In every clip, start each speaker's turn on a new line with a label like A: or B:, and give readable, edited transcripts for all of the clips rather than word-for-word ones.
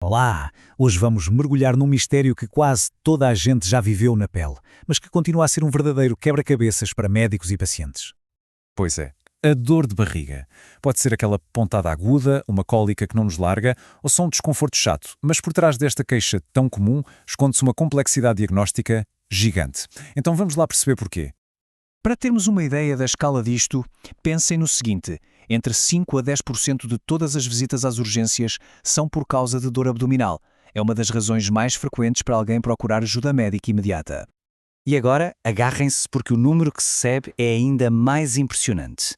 A: Olá! Hoje vamos mergulhar num mistério que quase toda a gente já viveu na pele, mas que continua a ser um verdadeiro quebra-cabeças para médicos e pacientes.
B: Pois é. A dor de barriga. Pode ser aquela pontada aguda, uma cólica que não nos larga, ou só um desconforto chato, mas por trás desta queixa tão comum esconde-se uma complexidade diagnóstica gigante. Então vamos lá perceber porquê.
C: Para termos uma ideia da escala disto, pensem no seguinte: entre 5 a 10% de todas as visitas às urgências são por causa de dor abdominal. É uma das razões mais frequentes para alguém procurar ajuda médica imediata.
D: E agora, agarrem-se porque o número que se recebe é ainda mais impressionante.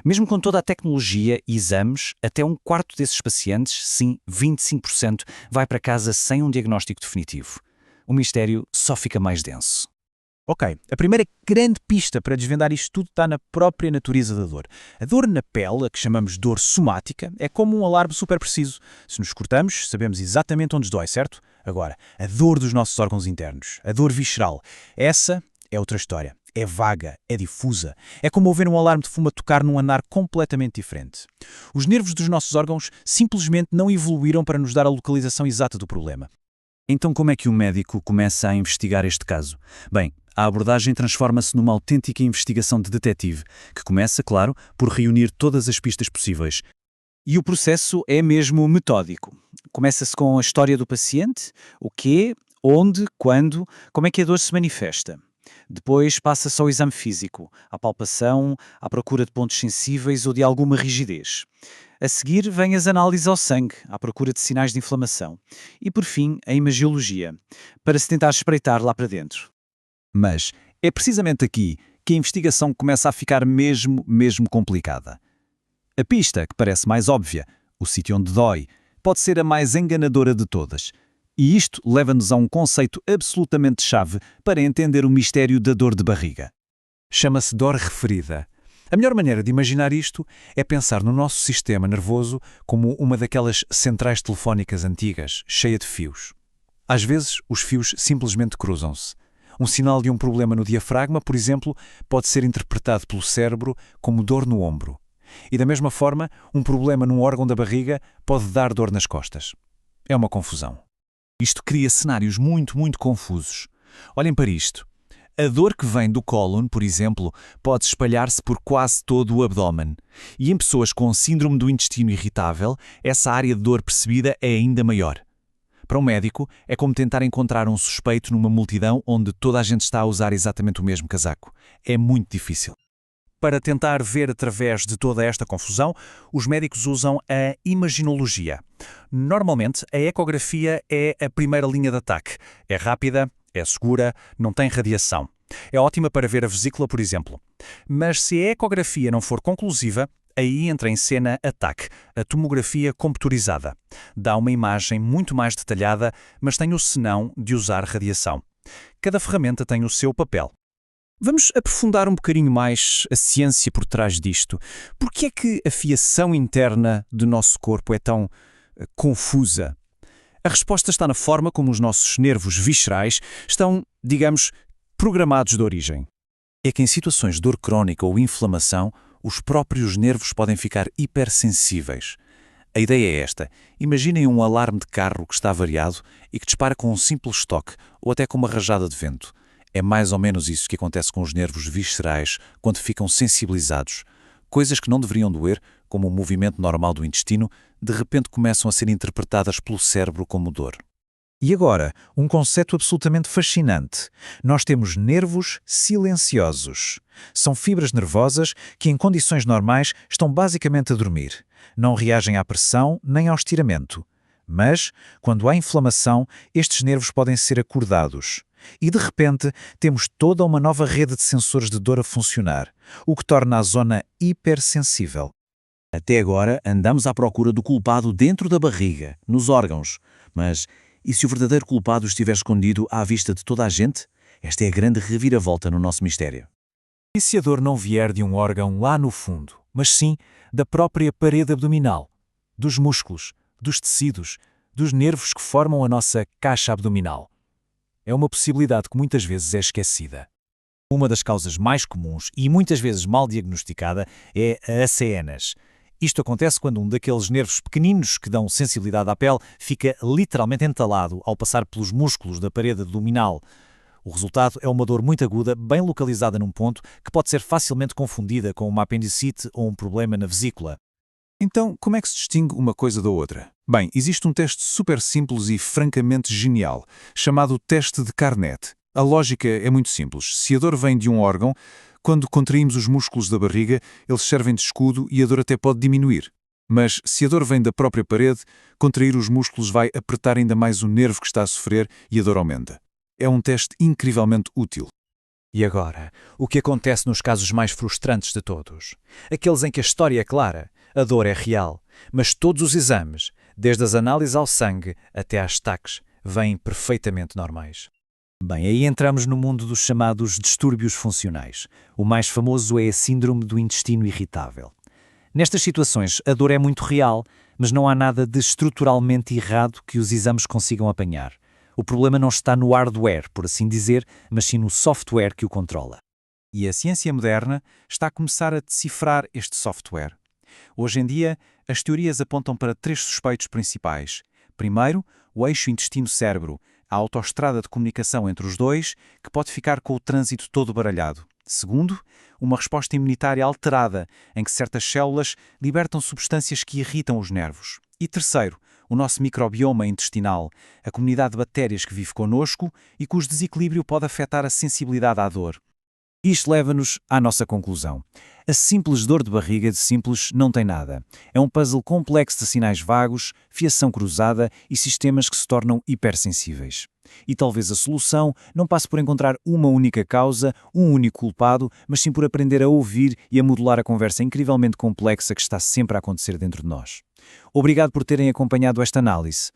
D: Mesmo com toda a tecnologia e exames, até um quarto desses pacientes, sim, 25%, vai para casa sem um diagnóstico definitivo. O mistério só fica mais denso.
C: Ok, a primeira grande pista para desvendar isto tudo está na própria natureza da dor. A dor na pele, a que chamamos dor somática, é como um alarme super preciso. Se nos cortamos, sabemos exatamente onde nos dói, certo? Agora, a dor dos nossos órgãos internos, a dor visceral, essa é outra história. É vaga, é difusa. É como ouvir um alarme de fumo a tocar num andar completamente diferente. Os nervos dos nossos órgãos simplesmente não evoluíram para nos dar a localização exata do problema.
A: Então como é que o médico começa a investigar este caso? Bem, a abordagem transforma-se numa autêntica investigação de detetive, que começa, claro, por reunir todas as pistas possíveis.
C: E o processo é mesmo metódico. Começa-se com a história do paciente, o quê, onde, quando, como é que a dor se manifesta. Depois passa-se ao exame físico, à palpação, à procura de pontos sensíveis ou de alguma rigidez. A seguir vêm as análises ao sangue, à procura de sinais de inflamação. E por fim, a imagiologia, para se tentar espreitar lá para dentro.
A: Mas é precisamente aqui que a investigação começa a ficar mesmo complicada. A pista, que parece mais óbvia, o sítio onde dói, pode ser a mais enganadora de todas. E isto leva-nos a um conceito absolutamente chave para entender o mistério da dor de barriga. Chama-se dor referida. A melhor maneira de imaginar isto é pensar no nosso sistema nervoso como uma daquelas centrais telefónicas antigas, cheia de fios. Às vezes, os fios simplesmente cruzam-se. Um sinal de um problema no diafragma, por exemplo, pode ser interpretado pelo cérebro como dor no ombro. E da mesma forma, um problema num órgão da barriga pode dar dor nas costas. É uma confusão. Isto cria cenários muito confusos. Olhem para isto. A dor que vem do cólon, por exemplo, pode espalhar-se por quase todo o abdômen. E em pessoas com síndrome do intestino irritável, essa área de dor percebida é ainda maior. Para um médico, é como tentar encontrar um suspeito numa multidão onde toda a gente está a usar exatamente o mesmo casaco. É muito difícil. Para tentar ver através de toda esta confusão, os médicos usam a imaginologia. Normalmente, a ecografia é a primeira linha de ataque. É rápida, é segura, não tem radiação. É ótima para ver a vesícula, por exemplo. Mas se a ecografia não for conclusiva, aí entra em cena a TAC, a tomografia computurizada. Dá uma imagem muito mais detalhada, mas tem o senão de usar radiação. Cada ferramenta tem o seu papel. Vamos aprofundar um bocadinho mais a ciência por trás disto. Por que é que a fiação interna do nosso corpo é tão confusa? A resposta está na forma como os nossos nervos viscerais estão, digamos, programados de origem. É que em situações de dor crónica ou inflamação, os próprios nervos podem ficar hipersensíveis. A ideia é esta. Imaginem um alarme de carro que está variado e que dispara com um simples toque ou até com uma rajada de vento. É mais ou menos isso que acontece com os nervos viscerais quando ficam sensibilizados. Coisas que não deveriam doer, como o movimento normal do intestino, de repente começam a ser interpretadas pelo cérebro como dor. E agora, um conceito absolutamente fascinante. Nós temos nervos silenciosos. São fibras nervosas que, em condições normais, estão basicamente a dormir. Não reagem à pressão nem ao estiramento. Mas, quando há inflamação, estes nervos podem ser acordados. E, de repente, temos toda uma nova rede de sensores de dor a funcionar, o que torna a zona hipersensível.
D: Até agora andamos à procura do culpado dentro da barriga, nos órgãos. Mas e se o verdadeiro culpado estiver escondido à vista de toda a gente? Esta é a grande reviravolta no nosso mistério.
A: E se a dor não vier de um órgão lá no fundo, mas sim da própria parede abdominal, dos músculos, dos tecidos, dos nervos que formam a nossa caixa abdominal? É uma possibilidade que muitas vezes é esquecida. Uma das causas mais comuns e muitas vezes mal diagnosticada é a ACNAS.
B: Isto acontece quando um daqueles nervos pequeninos que dão sensibilidade à pele fica literalmente entalado ao passar pelos músculos da parede abdominal. O resultado é uma dor muito aguda, bem localizada num ponto, que pode ser facilmente confundida com uma apendicite ou um problema na vesícula.
E: Então, como é que se distingue uma coisa da outra? Bem, existe um teste super simples e francamente genial, chamado teste de Carnot. A lógica é muito simples. Se a dor vem de um órgão, quando contraímos os músculos da barriga, eles servem de escudo e a dor até pode diminuir. Mas, se a dor vem da própria parede, contrair os músculos vai apertar ainda mais o nervo que está a sofrer e a dor aumenta. É um teste incrivelmente útil.
C: E agora, o que acontece nos casos mais frustrantes de todos? Aqueles em que a história é clara, a dor é real, mas todos os exames, desde as análises ao sangue até às taques, vêm perfeitamente normais.
D: Bem, aí entramos no mundo dos chamados distúrbios funcionais. O mais famoso é a síndrome do intestino irritável. Nestas situações, a dor é muito real, mas não há nada de estruturalmente errado que os exames consigam apanhar. O problema não está no hardware, por assim dizer, mas sim no software que o controla.
C: E a ciência moderna está a começar a decifrar este software. Hoje em dia, as teorias apontam para 3 suspeitos principais. Primeiro, o eixo intestino-cérebro, a autoestrada de comunicação entre os dois, que pode ficar com o trânsito todo baralhado. Segundo, uma resposta imunitária alterada, em que certas células libertam substâncias que irritam os nervos. E terceiro, o nosso microbioma intestinal, a comunidade de bactérias que vive connosco e cujo desequilíbrio pode afetar a sensibilidade à dor.
A: Isto leva-nos à nossa conclusão. A simples dor de barriga de simples não tem nada. É um puzzle complexo de sinais vagos, fiação cruzada e sistemas que se tornam hipersensíveis. E talvez a solução não passe por encontrar uma única causa, um único culpado, mas sim por aprender a ouvir e a modular a conversa incrivelmente complexa que está sempre a acontecer dentro de nós. Obrigado por terem acompanhado esta análise.